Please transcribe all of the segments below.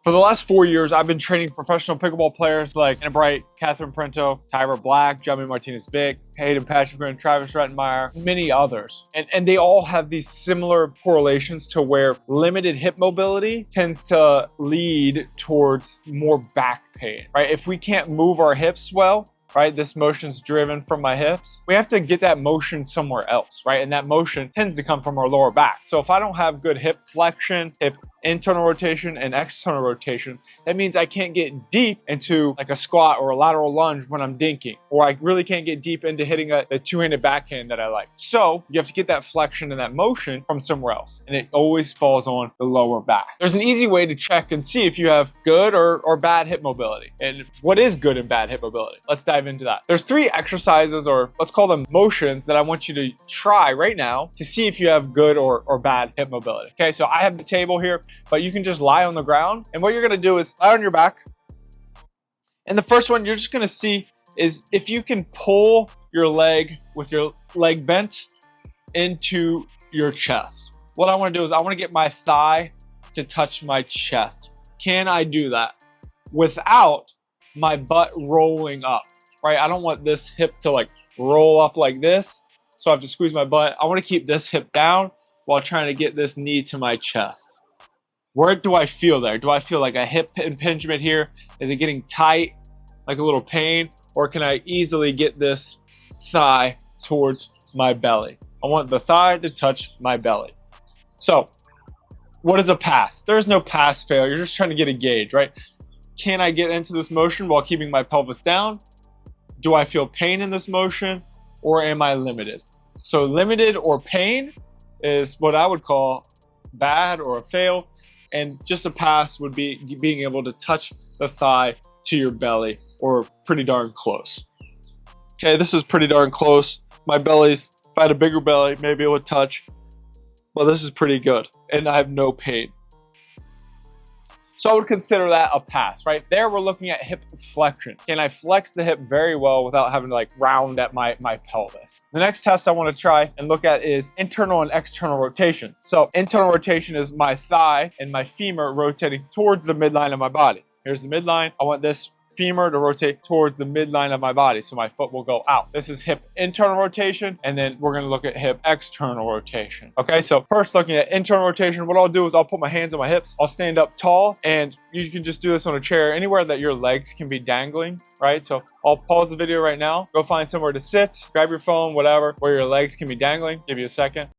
For the last 4 years, I've been training professional pickleball players like Anna Bright, Catherine Printo, Tyra Black, Jamie Martinez-Vick, Hayden Patrick, Travis Rettenmeyer, many others. And they all have these similar correlations to where limited hip mobility tends to lead towards more back pain, right? If we can't move our hips well, right? This motion's driven from my hips. We have to get that motion somewhere else, right? And that motion tends to come from our lower back. So if I don't have good hip flexion, hip internal rotation and external rotation, that means I can't get deep into like a squat or a lateral lunge when I'm dinking, or I really can't get deep into hitting a two-handed backhand that I like. So you have to get that flexion and that motion from somewhere else, and it always falls on the lower back. There's an easy way to check and see if you have good or bad hip mobility. And what is good and bad hip mobility? Let's dive into that. There's 3 exercises, or let's call them motions, that I want you to try right now to see if you have good or bad hip mobility. Okay, so I have the table here, but you can just lie on the ground. And what you're gonna do is lie on your back. And the first one you're just gonna see is if you can pull your leg with your leg bent into your chest. What I wanna do is I wanna get my thigh to touch my chest. Can I do that without my butt rolling up, right? I don't want this hip to like roll up like this, so I have to squeeze my butt. I wanna keep this hip down while trying to get this knee to my chest. Where do I feel there? Do I feel like a hip impingement here? Is it getting tight, like a little pain? Or can I easily get this thigh towards my belly? I want the thigh to touch my belly. So what is a pass? There's no pass fail. You're just trying to get a gauge, right? Can I get into this motion while keeping my pelvis down? Do I feel pain in this motion, or am I limited? So limited or pain is what I would call bad or a fail. And just a pass would be being able to touch the thigh to your belly, or pretty darn close. Okay, this is pretty darn close. My belly's, if I had a bigger belly, maybe it would touch. Well, this is pretty good, and I have no pain. So I would consider that a pass, right? There we're looking at hip flexion. Can I flex the hip very well without having to like round at my pelvis? The next test I want to try and look at is internal and external rotation. So internal rotation is my thigh and my femur rotating towards the midline of my body. Here's the midline. I want this femur to rotate towards the midline of my body, so my foot will go out. This is hip internal rotation, and then we're going to look at hip external rotation. Okay, so first looking at internal rotation, what I'll do is I'll put my hands on my hips. I'll stand up tall, and you can just do this on a chair, anywhere that your legs can be dangling, right? So I'll pause the video right now, go find somewhere to sit, grab your phone, whatever, where your legs can be dangling. Give you a second.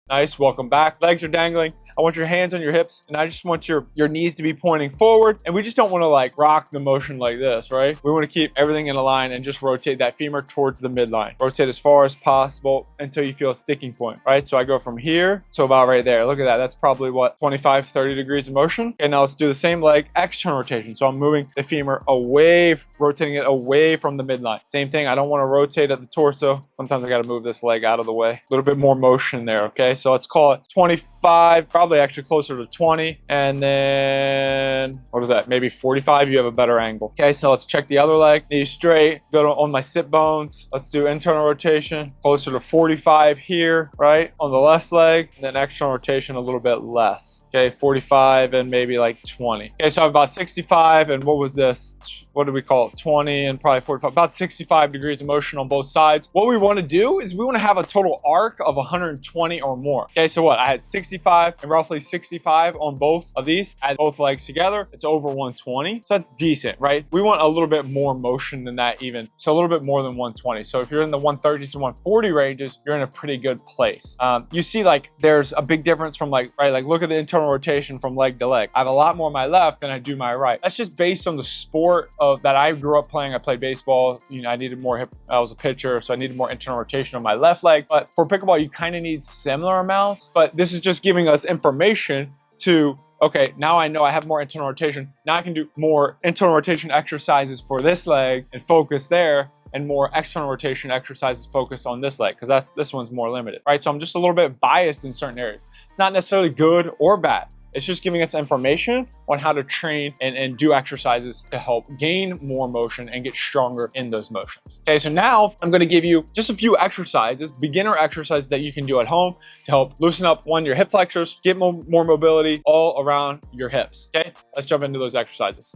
Nice, welcome back. Legs are dangling. I want your hands on your hips, and I just want your knees to be pointing forward. And we just don't want to like rock the motion like this, right? We want to keep everything in a line and just rotate that femur towards the midline. Rotate as far as possible until you feel a sticking point, right? So I go from here to about right there. Look at that. That's probably what, 25, 30 degrees of motion. Okay, now let's do the same leg, external rotation. So I'm moving the femur away, rotating it away from the midline. Same thing. I don't want to rotate at the torso. Sometimes I got to move this leg out of the way. A little bit more motion there, okay? So let's call it 25, probably actually closer to 20. And then, what is that? Maybe 45, you have a better angle. Okay, so let's check the other leg. Knees straight, on my sit bones. Let's do internal rotation, closer to 45 here, right? On the left leg, and then external rotation a little bit less. Okay, 45 and maybe like 20. Okay, so I have about 65, and what was this? What do we call it? 20 and probably 45, about 65 degrees of motion on both sides. What we want to do is we want to have a total arc of 120 or more. Okay, so what? I had 65 and roughly 65 on both of these. Add both legs together, it's over 120. So that's decent, right? We want a little bit more motion than that even. So a little bit more than 120. So if you're in the 130 to 140 ranges, you're in a pretty good place. You see like there's a big difference from like, right? Like look at the internal rotation from leg to leg. I have a lot more on my left than I do my right. That's just based on the sport of that I grew up playing. I played baseball. You know, I needed more hip, I was a pitcher, so I needed more internal rotation on my left leg. But for pickleball, you kind of need similar amounts, but this is just giving us information to, okay, now I know I have more internal rotation. Now I can do more internal rotation exercises for this leg and focus there, and more external rotation exercises focused on this leg, because this one's more limited, right? So I'm just a little bit biased in certain areas. It's not necessarily good or bad. It's just giving us information on how to train and do exercises to help gain more motion and get stronger in those motions. Okay, so now I'm gonna give you just a few exercises, beginner exercises that you can do at home to help loosen up your hip flexors, get more mobility all around your hips. Okay, let's jump into those exercises.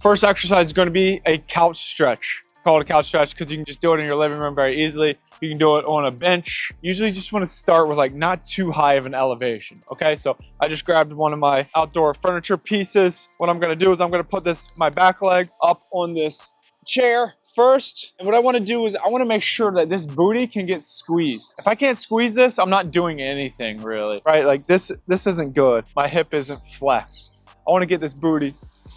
First exercise is gonna be a couch stretch. Call it a couch stretch because you can just do it in your living room very easily. You can do it on a bench. Usually just want to start with like not too high of an elevation. Okay, so I just grabbed one of my outdoor furniture pieces. What I'm gonna do is I'm gonna put my back leg up on this chair first. And what I want to do is I want to make sure that this booty can get squeezed. If I can't squeeze this, I'm not doing anything really, right? Like this isn't good. My hip isn't flexed. I want to get this booty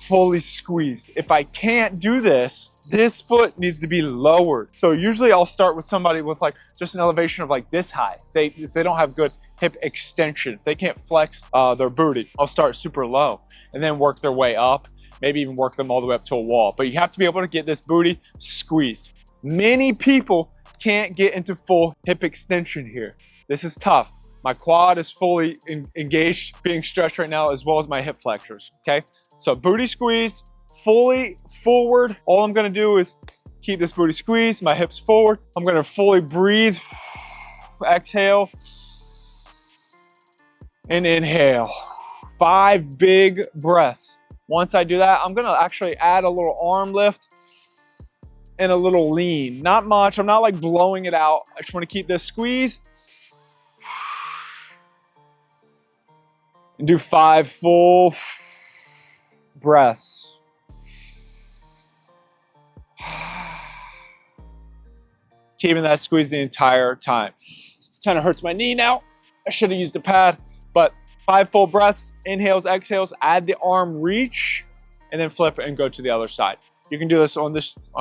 fully squeezed. If I can't do this, this foot needs to be lowered. So usually I'll start with somebody with like just an elevation of like this high. If they don't have good hip extension, they can't flex their booty, I'll start super low and then work their way up, maybe even work them all the way up to a wall. But you have to be able to get this booty squeezed. Many people can't get into full hip extension here. This is tough. My quad is fully engaged, being stretched right now, as well as my hip flexors, okay? So booty squeezed, fully forward. All I'm gonna do is keep this booty squeezed, my hips forward. I'm gonna fully breathe, exhale, and inhale. 5 big breaths. Once I do that, I'm gonna actually add a little arm lift and a little lean. Not much, I'm not like blowing it out. I just wanna keep this squeezed. And do 5 full breaths. Keeping that squeeze the entire time. This kind of hurts my knee now. I should have used a pad, but 5 full breaths, inhales, exhales, add the arm reach, and then flip and go to the other side. You can do this on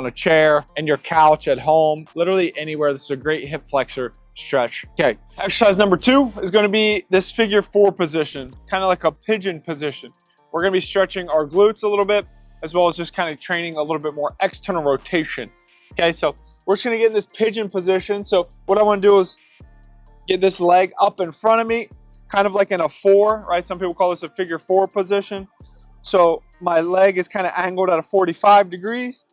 a chair, and your couch at home, literally anywhere. This is a great hip flexor stretch. Okay, exercise number 2 is gonna be this figure 4 position, kind of like a pigeon position. We're gonna be stretching our glutes a little bit, as well as just kind of training a little bit more external rotation. Okay, so we're just gonna get in this pigeon position. So what I wanna do is get this leg up in front of me, kind of like in a 4, right? Some people call this a figure 4 position. So my leg is kind of angled at a 45 degrees.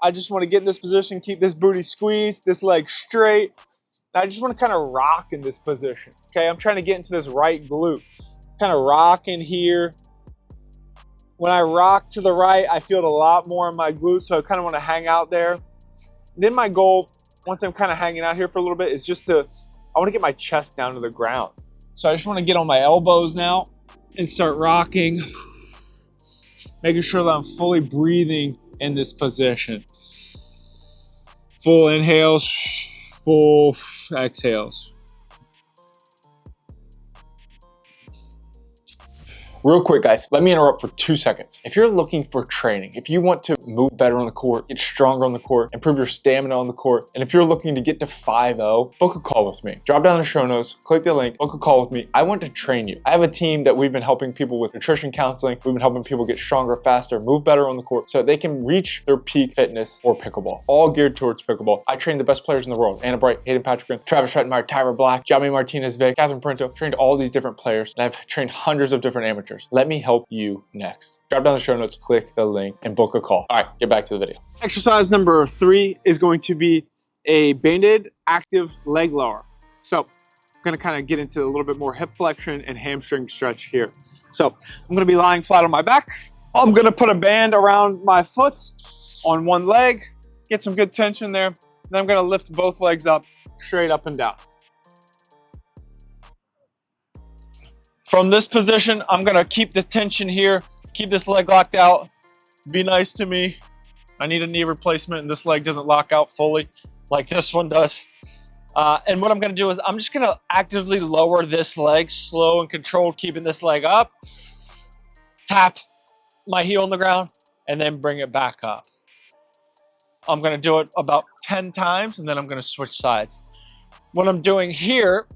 I just wanna get in this position, keep this booty squeezed, this leg straight. And I just wanna kind of rock in this position, okay? I'm trying to get into this right glute. Kind of rock in here. When I rock to the right, I feel it a lot more in my glutes, so I kind of want to hang out there. Then my goal, once I'm kind of hanging out here for a little bit, is just I want to get my chest down to the ground. So I just want to get on my elbows now and start rocking, making sure that I'm fully breathing in this position. Full inhales, full exhales. Real quick, guys, let me interrupt for 2 seconds. If you're looking for training, if you want to move better on the court, get stronger on the court, improve your stamina on the court, and if you're looking to get to 5-0, book a call with me. Drop down the show notes, click the link, book a call with me. I want to train you. I have a team that we've been helping people with nutrition counseling. We've been helping people get stronger, faster, move better on the court so that they can reach their peak fitness for pickleball. All geared towards pickleball. I train the best players in the world. Anna Bright, Hayden Patrick, Travis Rettenmeyer, Tyra Black, Jamie Martinez Vic, Catherine Printo. Trained all these different players, and I've trained hundreds of different amateurs. Let me help you next. Drop down the show notes, click the link, and book a call. All right, get back to the video. Exercise number 3 is going to be a banded active leg lower. So I'm gonna kind of get into a little bit more hip flexion and hamstring stretch here. So I'm gonna be lying flat on my back. I'm gonna put a band around my foot on one leg, get some good tension there. Then I'm gonna lift both legs up, straight up and down. From this position, I'm gonna keep the tension here, keep this leg locked out. Be nice to me. I need a knee replacement and this leg doesn't lock out fully like this one does. And what I'm gonna do is I'm just gonna actively lower this leg, slow and controlled, keeping this leg up. Tap my heel on the ground and then bring it back up. I'm gonna do it about 10 times and then I'm gonna switch sides. What I'm doing here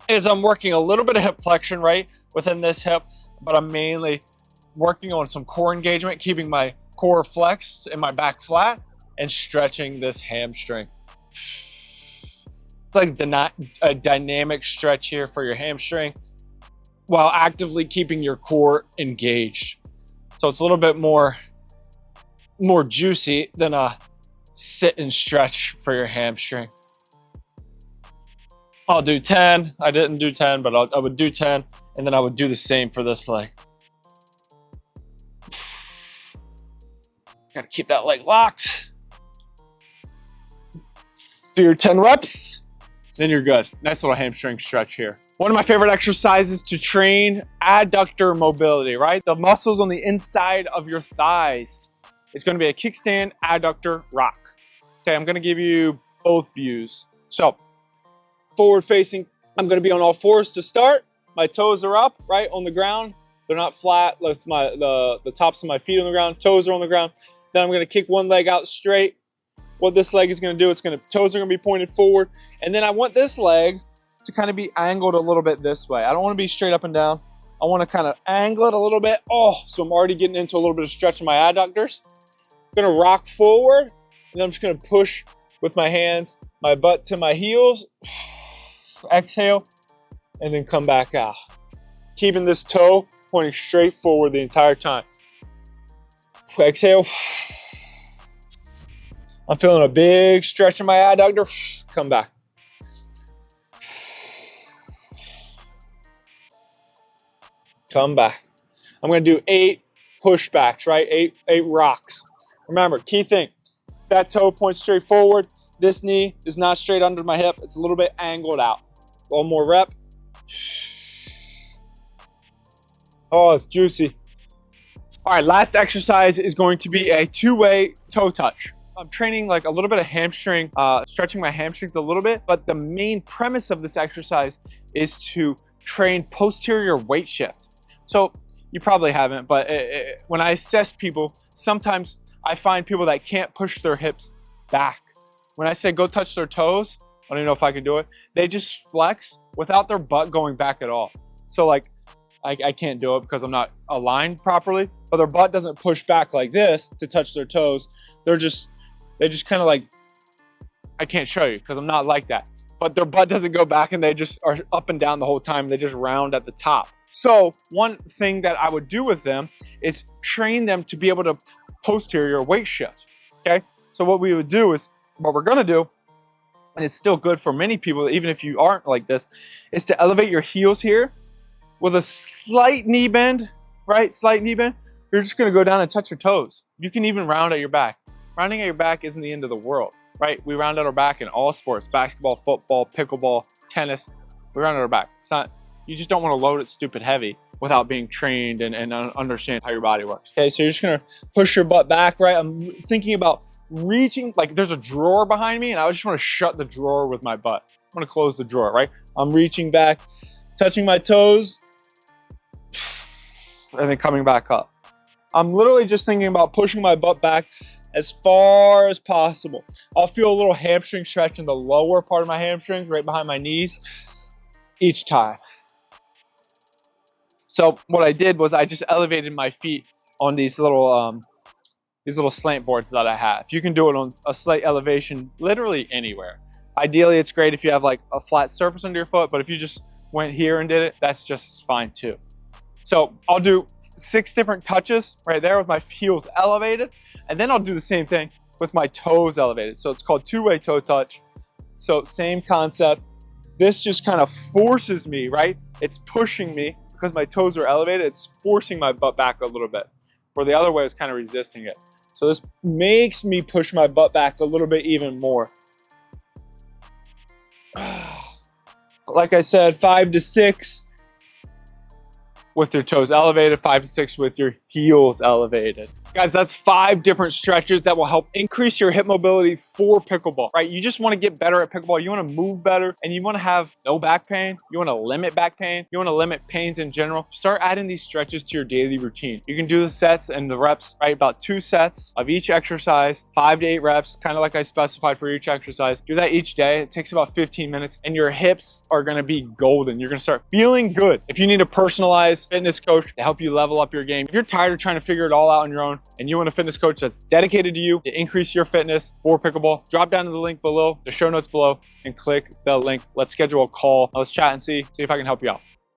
is I'm working a little bit of hip flexion, right, within this hip, but I'm mainly working on some core engagement, keeping my core flexed and my back flat, and stretching this hamstring. It's like a dynamic stretch here for your hamstring. while actively keeping your core engaged. So it's a little bit more juicy than a sit and stretch for your hamstring. I'll do 10. I didn't do 10, but I would do 10, and then I would do the same for this leg. Gotta keep that leg locked. Do your 10 reps, then you're good. Nice little hamstring stretch here. One of my favorite exercises to train adductor mobility, right? The muscles on the inside of your thighs. It's gonna be a kickstand, adductor, rock. Okay, I'm gonna give you both views. So, forward facing, I'm gonna be on all fours to start. My toes are up, right, on the ground. They're not flat with the tops of my feet on the ground. Toes are on the ground. Then I'm gonna kick one leg out straight. What this leg is gonna do, toes are gonna be pointed forward. And then I want this leg to kind of be angled a little bit this way. I don't wanna be straight up and down. I wanna kind of angle it a little bit. Oh, so I'm already getting into a little bit of stretch in my adductors. I'm gonna rock forward, and then I'm just gonna push with my hands, my butt to my heels. Exhale, and then come back out. Keeping this toe pointing straight forward the entire time. Exhale. I'm feeling a big stretch in my adductor. Come back. Come back. I'm gonna do 8 pushbacks, right? 8 rocks. Remember, key thing, that toe points straight forward. This knee is not straight under my hip. It's a little bit angled out. One more rep. Oh, it's juicy. All right, last exercise is going to be a 2-way toe touch. I'm training like a little bit of hamstring, stretching my hamstrings a little bit, but the main premise of this exercise is to train posterior weight shift. So you probably haven't, but when I assess people, sometimes I find people that can't push their hips back. When I say go touch their toes, I don't even know if I can do it. They just flex without their butt going back at all. So like, I can't do it because I'm not aligned properly, but their butt doesn't push back like this to touch their toes. They just kind of like, I can't show you because I'm not like that, but their butt doesn't go back and they just are up and down the whole time. They just round at the top. So one thing that I would do with them is train them to be able to posterior weight shift, okay? So what we would do is, what we're gonna do, and it's still good for many people, even if you aren't like this, is to elevate your heels here with a slight knee bend, right? Slight knee bend. You're just gonna go down and touch your toes. You can even round at your back. Rounding at your back isn't the end of the world, right? We round at our back in all sports, basketball, football, pickleball, tennis. We round at our back. It's not, you just don't wanna load it stupid heavy without being trained and understand how your body works. Okay, so you're just gonna push your butt back, right? I'm thinking about reaching, like there's a drawer behind me and I just wanna shut the drawer with my butt. I'm gonna close the drawer, right? I'm reaching back, touching my toes, and then coming back up. I'm literally just thinking about pushing my butt back as far as possible. I'll feel a little hamstring stretch in the lower part of my hamstrings, right behind my knees, each time. So what I did was I just elevated my feet on these little slant boards that I have. You can do it on a slight elevation, literally anywhere. Ideally, it's great if you have like a flat surface under your foot, but if you just went here and did it, that's just fine too. So I'll do 6 different touches right there with my heels elevated, and then I'll do the same thing with my toes elevated. So it's called 2-way toe touch. So same concept. This just kind of forces me, right? It's pushing me because my toes are elevated. It's forcing my butt back a little bit, where the other way is kind of resisting it. So this makes me push my butt back a little bit even more. Like I said, 5 to 6 with your toes elevated, 5 to 6 with your heels elevated. Guys, that's 5 different stretches that will help increase your hip mobility for pickleball, right? You just want to get better at pickleball. You want to move better and you want to have no back pain. You want to limit back pain. You want to limit pains in general. Start adding these stretches to your daily routine. You can do the sets and the reps, right? About 2 sets of each exercise, 5 to 8 reps, kind of like I specified for each exercise. Do that each day. It takes about 15 minutes and your hips are going to be golden. You're going to start feeling good. If you need a personalized fitness coach to help you level up your game, if you're tired of trying to figure it all out on your own, and you want a fitness coach that's dedicated to you to increase your fitness for pickleball, drop down to the link below, the show notes below, and click the link. Let's schedule a call. Let's chat and see if I can help you out.